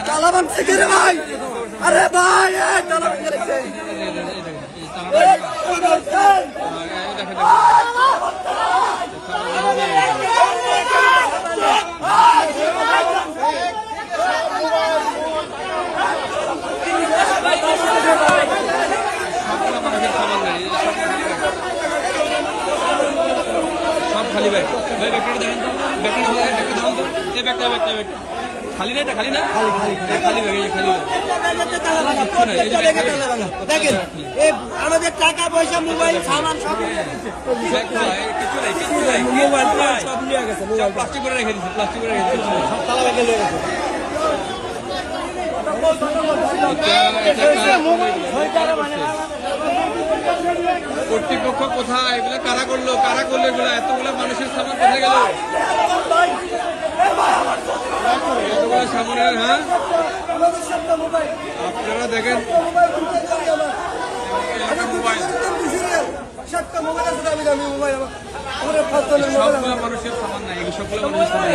তালাবান থেকে রে ভাই, আরে ভাই খালি ভাই ভাই ব্যাগটা দেখেন তো, ব্যাগটা দেখেন তো, এই ব্যাগটা খালি না, এটা খালি না, খালি ব্যাগ, এই খালি দেখেন আমাদের টাকা পয়সা মোবাইল সামান সব মোবাইল সব নিয়ে গেছে, প্লাস্টিক করে রেখে দিচ্ছে, প্লাস্টিক করে রেখে দিচ্ছে, সব তালা ব্যাগে লেগে গেছে। কর্তৃপক্ষ কোথায়? এগুলো কারা করলো এগুলো? এতগুলো মানুষের সামান কোথায় গেল? এতগুলো সামানের, হ্যাঁ আপনারা দেখেন সবগুলো মানুষের সামান নাই, সবগুলো মানুষের সামান